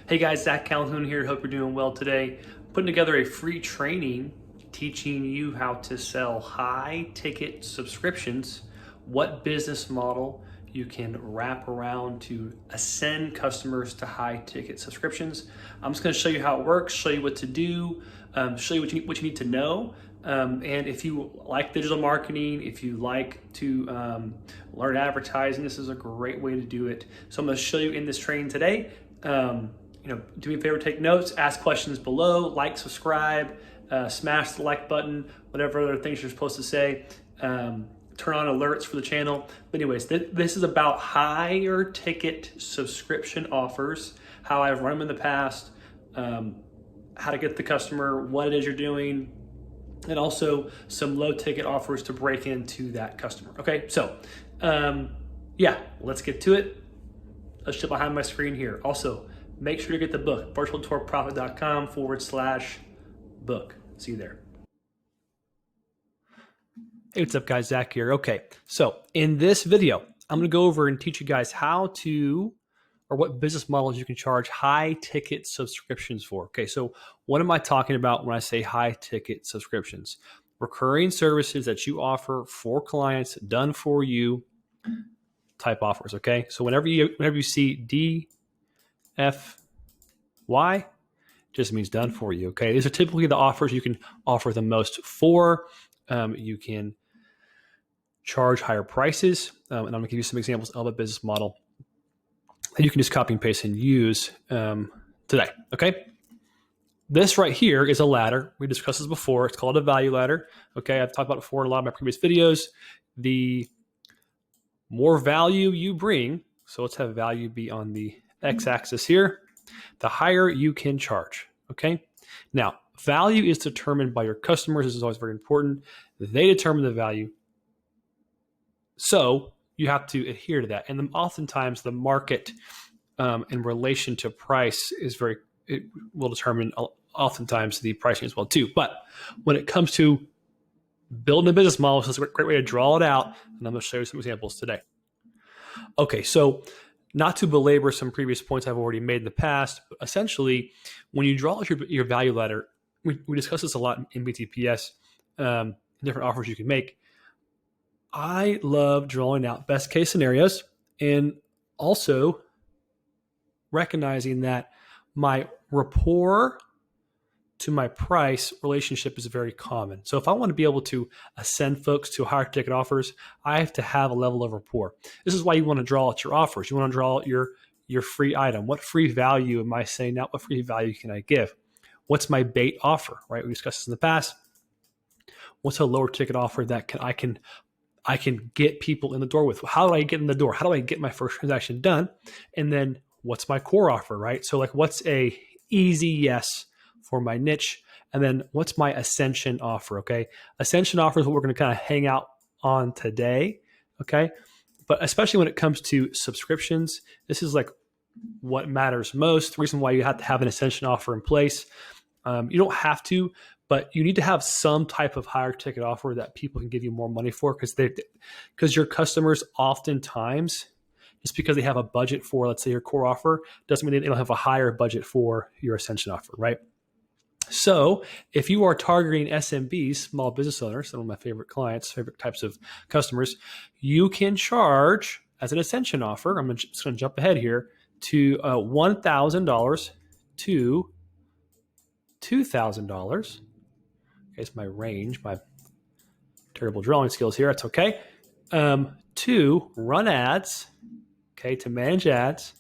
Hey guys, Zach Calhoun here. Hope you're doing well today. Putting together a free training teaching you how to sell high ticket subscriptions, what business model you can wrap around to ascend customers to high ticket subscriptions. I'm just going to show you how it works, show you what to do, show you what you need to know. And if you like digital marketing, if you like to learn advertising, this is a great way to do it. So I'm going to show you in this training today. Do me a favor, take notes, ask questions below, like, subscribe, smash the like button, whatever other things you're supposed to say. Turn on alerts for the channel. But anyways, this is about higher ticket subscription offers, how I've run them in the past, how to get the customer, what it is you're doing, and also some low ticket offers to break into that customer. Okay, so let's get to it. Let's jump behind my screen here. Also, make sure to get the book, virtualtourprofit.com/book. See you there. Hey, what's up guys, Zach here. Okay, so in this video, I'm gonna go over and teach you guys how to, or what business models you can charge high ticket subscriptions for. Okay, so what am I talking about when I say high ticket subscriptions? Recurring services that you offer for clients, done for you type offers, okay? So whenever you see DFY, just means done for you, okay? These are typically the offers you can offer the most for. You can charge higher prices, and I'm gonna give you some examples of a business model that you can just copy and paste and use today, okay? This right here is a ladder. We discussed this before. It's called a value ladder, okay? I've talked about it before in a lot of my previous videos. The more value you bring, so let's have value be on the x-axis here, the higher you can charge, okay? Now, value is determined by your customers. This is always very important. They determine the value. So you have to adhere to that. And then oftentimes the market in relation to price it will determine oftentimes the pricing as well too. But when it comes to building a business model, this is a great way to draw it out. And I'm going to show you some examples today. Okay, so not to belabor some previous points I've already made in the past, but essentially, when you draw out your value ladder, we discuss this a lot in BTPS, different offers you can make. I love drawing out best case scenarios and also recognizing that my rapport to my price relationship is very common. So if I want to be able to ascend folks to higher ticket offers, I have to have a level of rapport. This is why you want to draw out your offers. You want to draw out your free item. What free value am I saying now? What free value can I give? What's my bait offer, right? We discussed this in the past. What's a lower ticket offer that I can get people in the door with? How do I get in the door? How do I get my first transaction done? And then what's my core offer, right? So like what's a easy yes for my niche? And then what's my Ascension offer, okay? Ascension offer is what we're going to kind of hang out on today, okay? But especially when it comes to subscriptions, this is like what matters most. The reason why you have to have an Ascension offer in place. You don't have to, but you need to have some type of higher ticket offer that people can give you more money for, because your customers oftentimes, just because they have a budget for, let's say, your core offer, doesn't mean they don't have a higher budget for your Ascension offer, right? So if you are targeting SMBs, small business owners, some of my favorite clients, favorite types of customers, you can charge as an Ascension offer, I'm just going to jump ahead here, to $1,000 to $2,000. Okay, it's my range, my terrible drawing skills here. That's okay. To run ads, okay, to manage ads,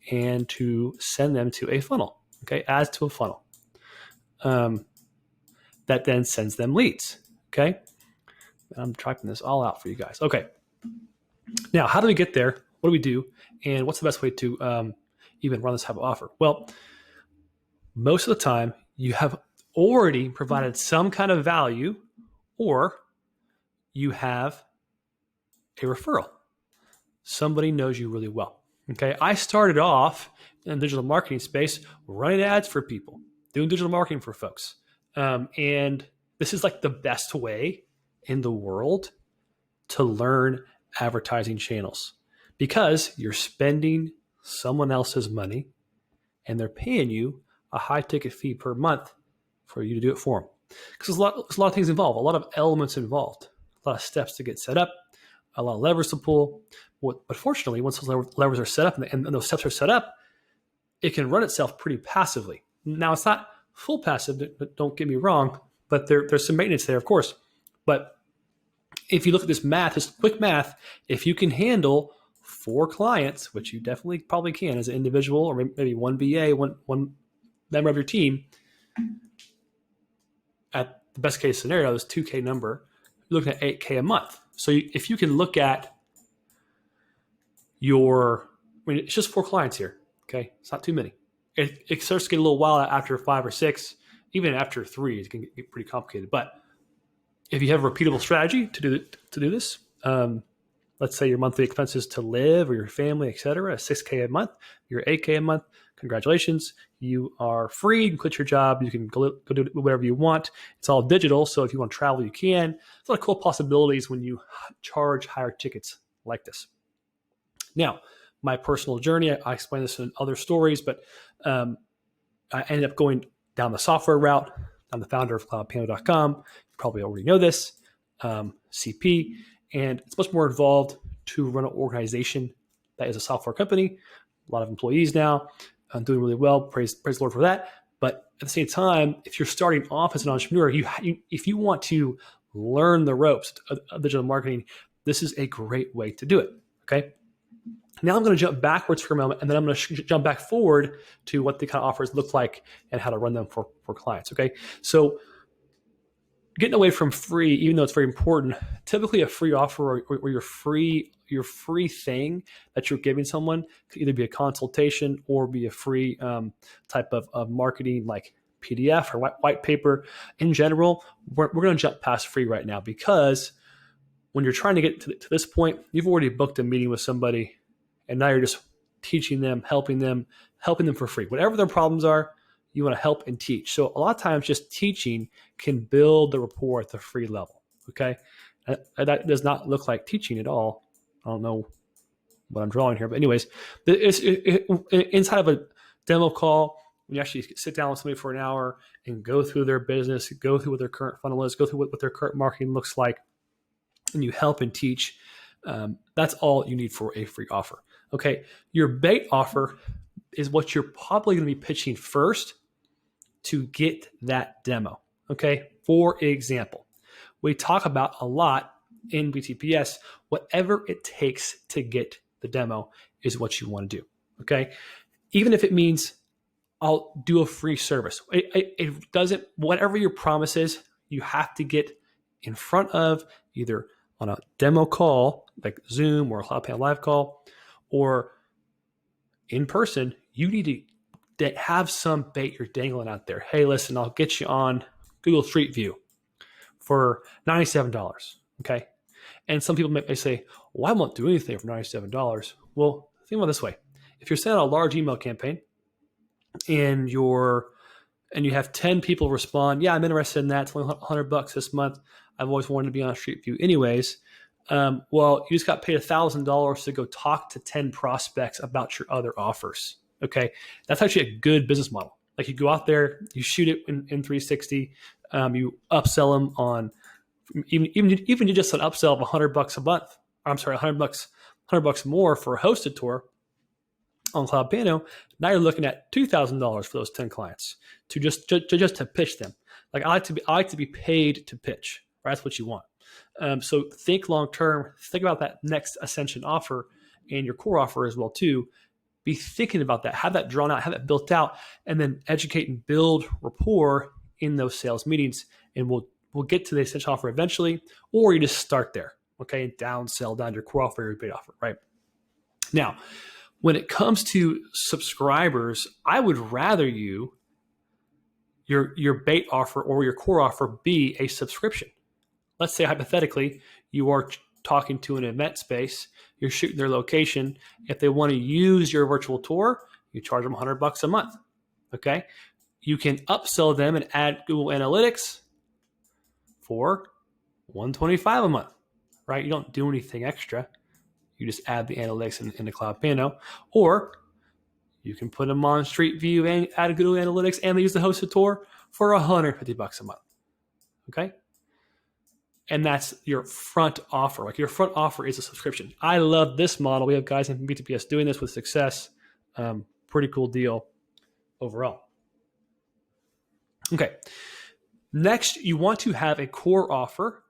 and to send them to a funnel, okay, ads to a funnel. That then sends them leads, okay? I'm typing this all out for you guys. Okay. Now, how do we get there? What do we do? And what's the best way to even run this type of offer? Well, most of the time, you have already provided some kind of value, or you have a referral. Somebody knows you really well. Okay. I started off in the digital marketing space running ads for people, doing digital marketing for folks. And this is like the best way in the world to learn advertising channels, because you're spending someone else's money and they're paying you a high ticket fee per month for you to do it for them. Because there's a lot of things involved, a lot of elements involved, a lot of steps to get set up, a lot of levers to pull. But fortunately, once those levers are set up and those steps are set up, it can run itself pretty passively. Now, it's not full passive, but don't get me wrong, but there's some maintenance there, of course. But if you look at this quick math, if you can handle 4 clients, which you definitely probably can as an individual, or maybe one BA, one member of your team, at the best case scenario, this 2K number, you're looking at 8K a month. So if you can look at it's just 4 clients here, okay? It's not too many. It starts to get a little wild after 5 or 6, even after 3, it can get pretty complicated. But if you have a repeatable strategy to do this, let's say your monthly expenses to live or your family, et cetera, 6K a month, you're 8K a month, congratulations. You are free. You can quit your job. You can go do whatever you want. It's all digital. So if you want to travel, you can. There's a lot of cool possibilities when you charge higher tickets like this. Now, my personal journey, I explain this in other stories, but I ended up going down the software route. I'm the founder of CloudPano.com. You probably already know this, CP, and it's much more involved to run an organization that is a software company. A lot of employees now. I'm doing really well. Praise the Lord for that. But at the same time, if you're starting off as an entrepreneur, if you want to learn the ropes of digital marketing, this is a great way to do it. Okay. Now I'm going to jump backwards for a moment, and then I'm going to jump back forward to what the kind of offers look like and how to run them for clients. Okay. So getting away from free, even though it's very important, typically a free offer or your free thing that you're giving someone could either be a consultation or be a free type of marketing like PDF or white paper. In general, we're going to jump past free right now, because when you're trying to get to this point, you've already booked a meeting with somebody, and now you're just teaching them, helping them for free. Whatever their problems are, you want to help and teach. So a lot of times just teaching can build the rapport at the free level, okay? That does not look like teaching at all. I don't know what I'm drawing here, but anyways, inside of a demo call, when you actually sit down with somebody for an hour and go through their business, go through what their current funnel is, go through what their current marketing looks like, and you help and teach, that's all you need for a free offer, okay? Your bait offer is what you're probably going to be pitching first to get that demo, okay? For example, we talk about a lot in BTPS, whatever it takes to get the demo is what you want to do, okay? Even if it means I'll do a free service. It doesn't, whatever your promise is, you have to get in front of either on a demo call like Zoom or a CloudPano live call, or in person. You need to have some bait you're dangling out there. Hey, listen, I'll get you on Google Street View for $97, okay? And some people may say, well, I won't do anything for $97. Well, think about it this way. If you're sending out a large email campaign and you have 10 people respond, yeah, I'm interested in that. It's only $100 this month. I've always wanted to be on Street View anyways. Well, you just got paid $1,000 to go talk to 10 prospects about your other offers. Okay. That's actually a good business model. Like, you go out there, you shoot it in 360, you upsell them on even just an upsell of $100 a month. I'm sorry, $100 more for a hosted tour on CloudPano. Now you're looking at $2,000 for those 10 clients to just to pitch them. Like, I like to be paid to pitch. Right? That's what you want. So think long term. Think about that next Ascension offer and your core offer as well too. Be thinking about that. Have that drawn out. Have that built out, and then educate and build rapport in those sales meetings. And we'll get to the Ascension offer eventually, or you just start there. Okay, and downsell down your core offer, your bait offer. Right now, when it comes to subscribers, I would rather your bait offer or your core offer be a subscription. Let's say hypothetically, you are talking to an event space, you're shooting their location. If they want to use your virtual tour, you charge them $100 a month. Okay. You can upsell them and add Google Analytics for $125 a month, right? You don't do anything extra. You just add the analytics in the CloudPano, or You can put them on Street View and add Google Analytics, and they use the hosted tour for $150 a month. Okay? And that's your front offer. Like your front offer is a subscription. I love this model. We have guys in BTPS doing this with success. Pretty cool deal overall. Okay. Next, you want to have a core offer,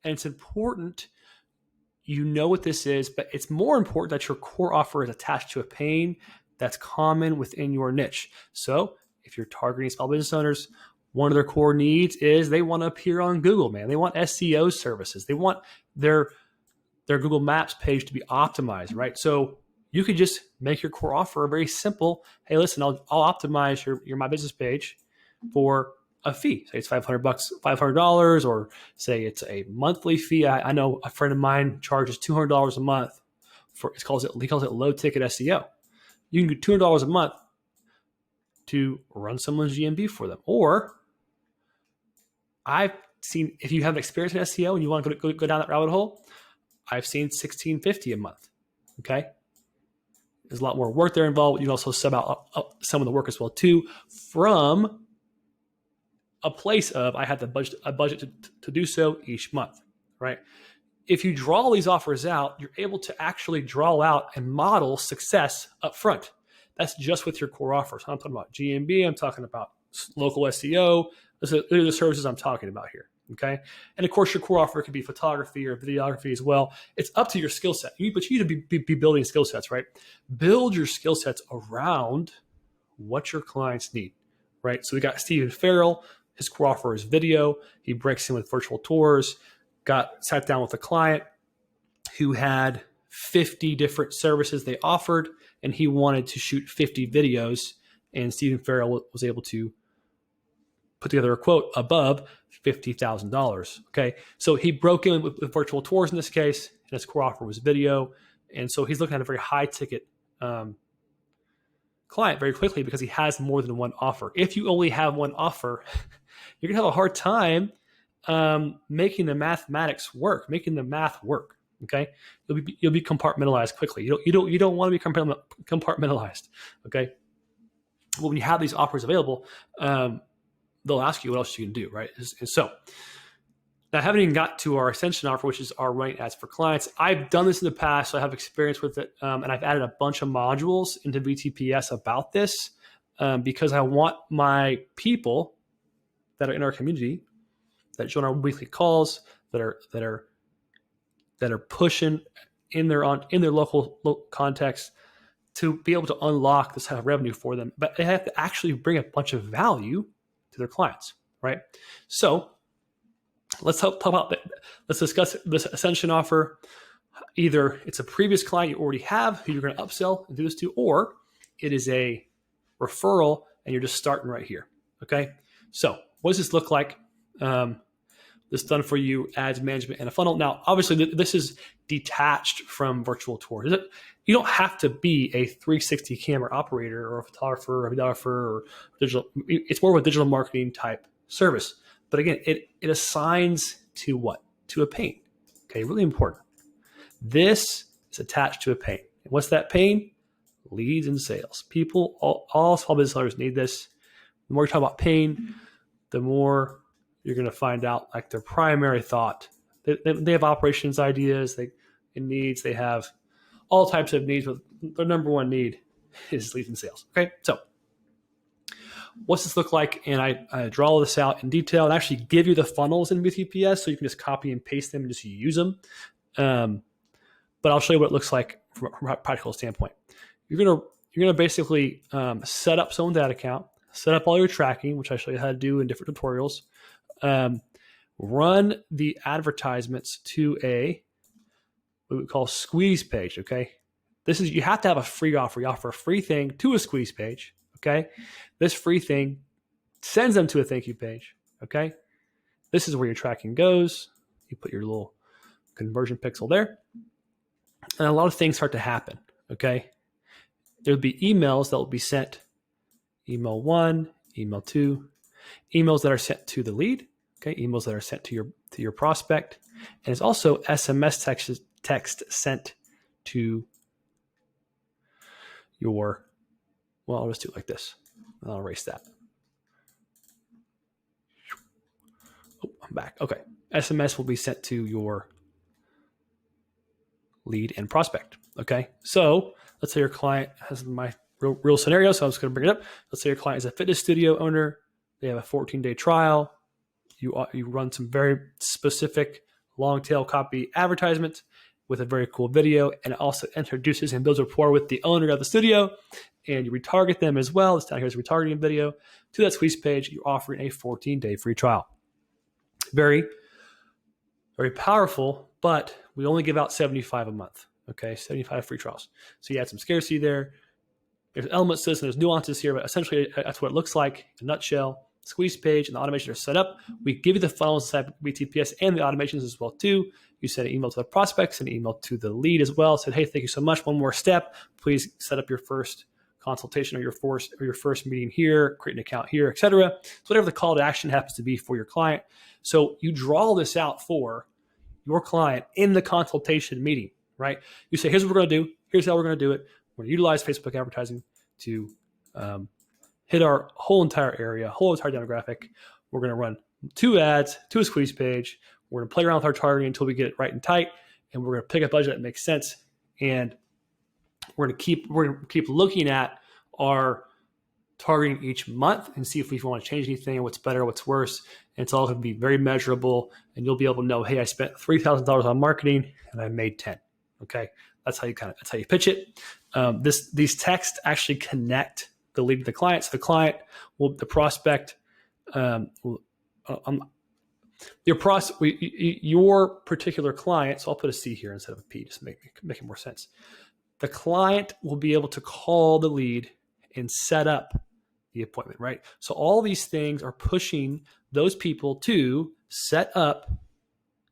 and it's important you know what this is, but it's more important that your core offer is attached to a pain that's common within your niche. So if you're targeting small business owners, one of their core needs is they want to appear on Google, man. They want SEO services. They want their Google Maps page to be optimized, right? So you could just make your core offer very simple. Hey, listen, I'll optimize your My Business page for a fee. Say it's $500, or say it's a monthly fee. I know a friend of mine charges $200 a month for he calls it low ticket SEO. You can do $200 a month to run someone's GMB for them. Or I've seen, if you have experience in SEO and you want to go down that rabbit hole, I've seen $1,650 a month. Okay. There's a lot more work there involved. You can also sub out some of the work as well too, from a place of I have a budget to do so each month, right? If you draw these offers out, you're able to actually draw out and model success up front. That's just with your core offers. I'm talking about GMB. I'm talking about local SEO. These are the services I'm talking about here, okay? And of course, your core offer could be photography or videography as well. It's up to your skill set. But you need to be building skill sets, right? Build your skill sets around what your clients need, right? So we got Stephen Farrell. His core offer is video. He breaks in with virtual tours. Sat down with a client who had 50 different services they offered, and he wanted to shoot 50 videos. And Stephen Farrell was able to put together a quote above $50,000. Okay, so he broke in with virtual tours in this case, and his core offer was video. And so he's looking at a very high ticket client very quickly because he has more than one offer. If you only have one offer, you're gonna have a hard time making the mathematics work, making the math work. Okay, you'll be compartmentalized quickly. You don't want to be compartmentalized. Okay, well, when you have these offers available, they'll ask you what else you can do, right? And so now, having even got to our Ascension offer, which is our running ads for clients, I've done this in the past, so I have experience with it, and I've added a bunch of modules into BTPS about this because I want my people that are in our community, that join our weekly calls, that are pushing in their local context, to be able to unlock this kind of revenue for them. But they have to actually bring a bunch of value to their clients, right? So let's talk about that. Let's discuss this Ascension offer. Either it's a previous client you already have who you're going to upsell and do this to, or it is a referral and you're just starting right here. Okay. So what does this look like? This done for you, ads management and a funnel. Now, obviously this is detached from virtual tours. You don't have to be a 360 camera operator or a photographer or a videographer or digital. It's more of a digital marketing type service. But again, it assigns to what? To a pain. Okay, really important. This is attached to a pain. And what's that pain? Leads and sales. People, all small business owners need this. The more you talk about pain, the more you're going to find out like their primary thought. They have operations ideas, and needs. They have all types of needs, but their number one need is leads and sales. Okay, so what's this look like? And I draw all this out in detail and actually give you the funnels in BTPS so you can just copy and paste them and just use them. But I'll show you what it looks like from a practical standpoint. You're gonna basically set up someone's ad account, set up all your tracking, which I show you how to do in different tutorials. Run the advertisements to what we call squeeze page. Okay, you have to have a free offer. You offer a free thing to a squeeze page. Okay, this free thing sends them to a thank you page. Okay, this is where your tracking goes. You put your little conversion pixel there, and a lot of things start to happen. Okay, there'll be emails that will be sent. Email 1, email 2, emails that are sent to the lead. Okay, emails that are sent to your prospect, and it's also SMS text sent to your Well, I'll just do it like this. And I'll erase that. Oh, I'm back. Okay. SMS will be sent to your lead and prospect. Okay. So let's say your client has my real scenario. So I'm just going to bring it up. Let's say your client is a fitness studio owner. They have a 14-day trial. You run some very specific long tail copy advertisement with a very cool video, and it also introduces and builds rapport with the owner of the studio, and you retarget them as well. This down here is a retargeting video to that squeeze page. You're offering a 14-day free trial. Very, very powerful, but we only give out 75 a month. Okay, 75 free trials. So you add some scarcity there. There's elements to this and there's nuances here, but essentially that's what it looks like in a nutshell. Squeeze page and the automation are set up. We give you the funnels inside BTPS and the automations as well too. You send an email to the prospects and an email to the lead as well. Said, hey, thank you so much. One more step. Please set up your first consultation or your first meeting here, create an account here, etc. So whatever the call to action happens to be for your client. So you draw this out for your client in the consultation meeting, right? You say, here's what we're going to do. Here's how we're going to do it. We're going to utilize Facebook advertising to hit our whole entire area, whole entire demographic. We're going to run 2 ads to a squeeze page. We're going to play around with our targeting until we get it right and tight, and we're going to pick a budget that makes sense. And we're going to keep looking at our targeting each month and see if we want to change anything, what's better, what's worse. And it's all going to be very measurable, and you'll be able to know, hey, I spent $3,000 on marketing and I made 10. Okay, that's how you pitch it. These texts actually connect the lead to the client. So the prospect, your particular client. So I'll put a C here instead of a P, just to make it more sense. The client will be able to call the lead and set up the appointment, right? So all these things are pushing those people to set up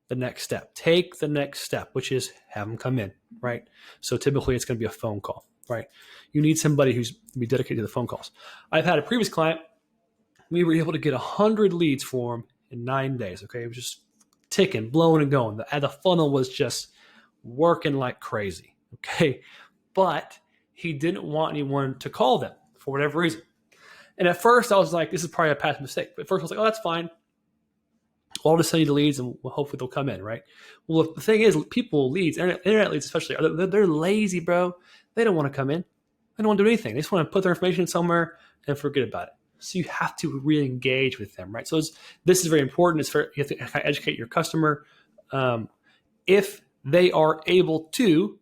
the next step. Take the next step, which is have them come in, right? So typically it's going to be a phone call, right? You need somebody who's be dedicated to the phone calls. I've had a previous client. We were able to get 100 leads for him in 9 days. Okay, it was just ticking, blowing and going. The funnel was just working like crazy. Okay, but he didn't want anyone to call them for whatever reason. And at first I was like, this is probably a past mistake. But at first I was like, oh, that's fine. I'll just send you the leads and hopefully they'll come in, right? Well, the thing is, people, leads, internet leads especially, they're lazy, bro. They don't want to come in. They don't want to do anything. They just want to put their information somewhere and forget about it. So you have to re-engage with them, right? So this is very important. You have to kind of educate your customer. If they are able to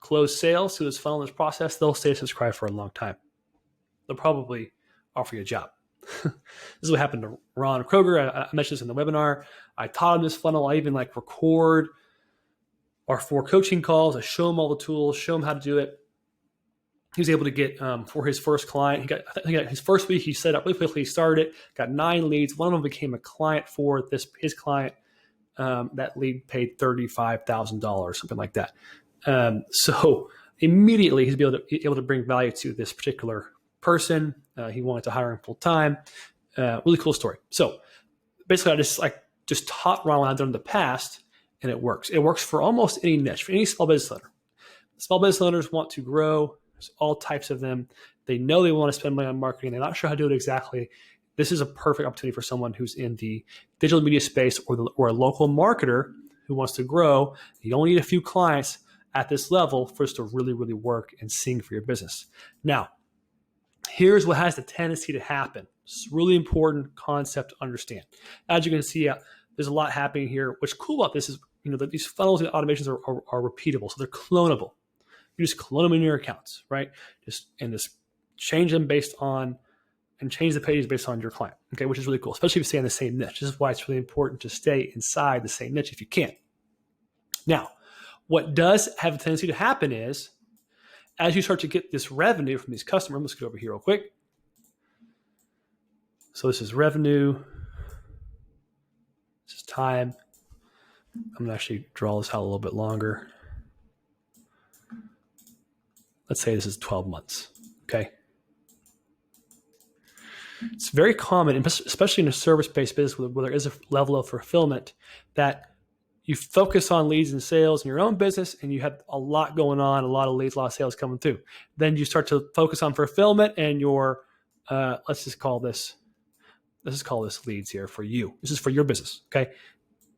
close sales through this funnel, this process, they'll stay subscribed for a long time. They'll probably offer you a job. This is what happened to Ron Kroger. I mentioned this in the webinar. I taught him this funnel. I even record our 4 coaching calls. I show him all the tools, show him how to do it. He was able to get for his first client. He got his first week. He set up really quickly. He started it. Got 9 leads. One of them became a client for his client. That lead paid $35,000, something like that. So immediately he's able to bring value to this particular person. He wanted to hire him full time. Really cool story. So basically, I just taught Ron what I've done in the past, and it works. It works for almost any niche, for any small business owner. Small business owners want to grow. There's all types of them. They know they want to spend money on marketing. They're not sure how to do it exactly. This is a perfect opportunity for someone who's in the digital media space or a local marketer who wants to grow. You only need a few clients at this level for us to really, really work and sing for your business. Now, here's what has the tendency to happen. It's a really important concept to understand. As you can see, there's a lot happening here. What's cool about this is, that these funnels and automations are repeatable, so they're clonable. You just clone them in your accounts, right? Just change them and change the pages based on your client, okay? Which is really cool, especially if you stay in the same niche. This is why it's really important to stay inside the same niche if you can. Now, what does have a tendency to happen is, as you start to get this revenue from these customers, let's go over here real quick. So this is revenue. This is time. I'm going to actually draw this out a little bit longer. Let's say this is 12 months, okay? It's very common, especially in a service-based business where there is a level of fulfillment, that you focus on leads and sales in your own business, and you have a lot going on, a lot of leads, a lot of sales coming through. Then you start to focus on fulfillment and your, let's just call this leads here for you. This is for your business, okay?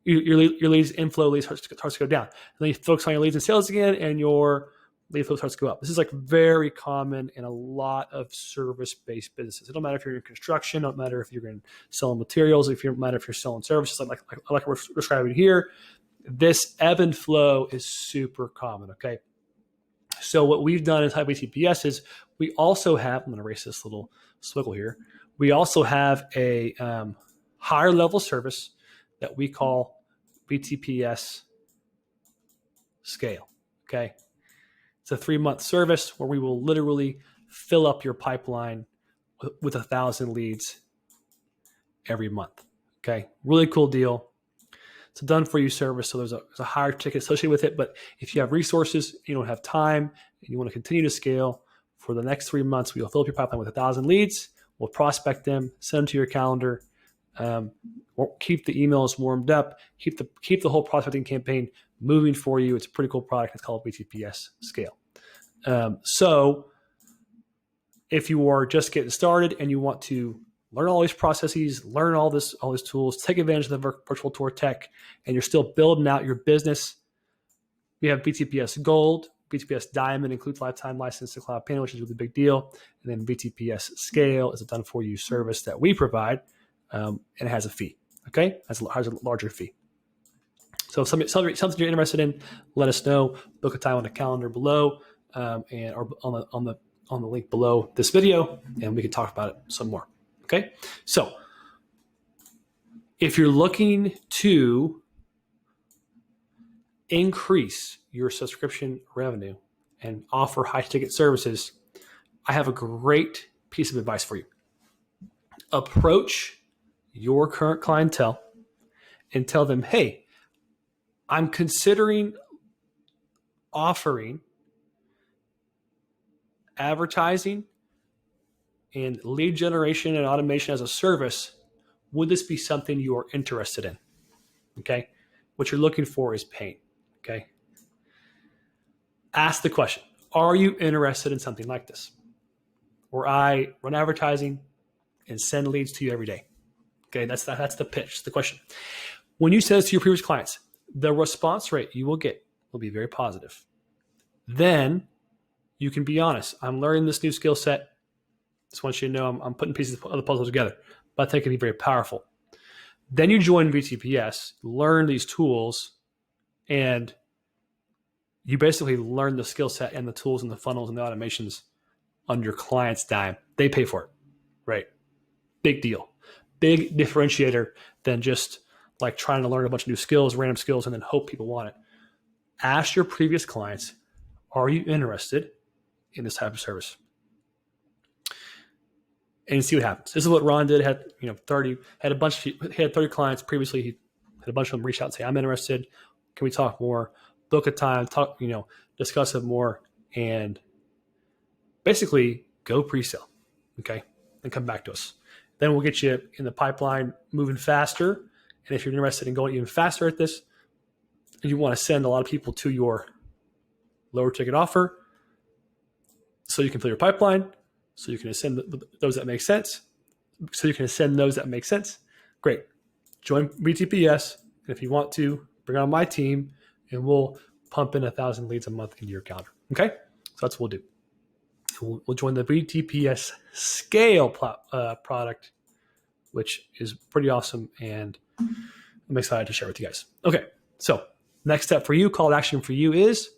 Your leads, inflow leads starts to go down. And then you focus on your leads and sales again, and your lead flow starts to go up. This is like very common in a lot of service-based businesses. It don't matter if you're in construction, it don't matter if you're in selling materials, it don't matter if you're selling services, like we're describing here. This ebb and flow is super common, okay? So what we've done inside BTPS is we also have, I'm going to erase this little swiggle here. We also have a higher level service that we call BTPS Scale, okay? It's a 3-month service where we will literally fill up your pipeline with 1,000 leads every month, okay? Really cool deal. It's a done-for-you service, so there's a higher ticket associated with it. But if you have resources, you don't have time, and you want to continue to scale, for the next 3 months, we will fill up your pipeline with 1,000 leads. We'll prospect them, send them to your calendar, keep the emails warmed up, keep the whole prospecting campaign moving for you. It's a pretty cool product. It's called BTPS Scale. So if you are just getting started and you want to learn all these processes, learn all these tools, take advantage of the virtual tour tech, and you're still building out your business, we have BTPS Gold. BTPS Diamond includes lifetime license to CloudPano, which is a really big deal. And then BTPS Scale is a done-for-you service that we provide, and it has a fee. Okay, it has a larger fee. So if something you're interested in, let us know. Book a time on the calendar below, and or on the link below this video, and we can talk about it some more. Okay, so if you're looking to increase your subscription revenue and offer high ticket services, I have a great piece of advice for you. Approach your current clientele and tell them, hey, I'm considering offering advertising and lead generation and automation as a service. Would this be something you are interested in? Okay. What you're looking for is pain. Okay. Ask the question, are you interested in something like this? Where I run advertising and send leads to you every day. Okay. That's the pitch, the question. When you say this to your previous clients, the response rate you will get will be very positive. Then you can be honest. I'm learning this new skill set. Just want you to know I'm putting pieces of the puzzle together, but I think it can be very powerful. Then you join BTPS, learn these tools, and you basically learn the skill set and the tools and the funnels and the automations on your client's dime. They pay for it, right? Big deal. Big differentiator than just like trying to learn a bunch of new skills, random skills, and then hope people want it. Ask your previous clients, are you interested in this type of service? And see what happens. This is what Ron did. Had 30 clients previously. He had a bunch of them reach out and say, I'm interested. Can we talk more? Book a time, talk, discuss it more, and basically go pre-sale. Okay. And come back to us. Then we'll get you in the pipeline moving faster. And if you're interested in going even faster at this, and you want to send a lot of people to your lower ticket offer so you can fill your pipeline, so you can send those that make sense, great. Join BTPS. And if you want to, bring on my team, and we'll pump in 1,000 leads a month into your calendar. Okay? So that's what we'll do. We'll join the BTPS Scale product, which is pretty awesome, and I'm excited to share with you guys. Okay, so next step for you, call to action for you is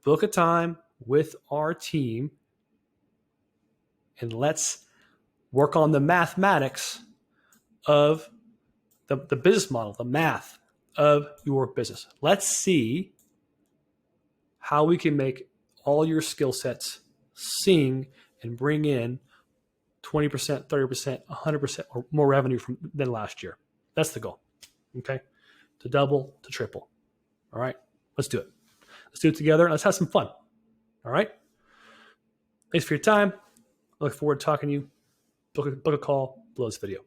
book a time with our team, and let's work on the mathematics of the business model, the math of your business. Let's see how we can make all your skill sets sing and bring in 20%, 30%, 100% or more revenue than last year. That's the goal. Okay. To double, to triple. All right. Let's do it. Let's do it together. Let's have some fun. All right. Thanks for your time. I look forward to talking to you. Book a call below this video.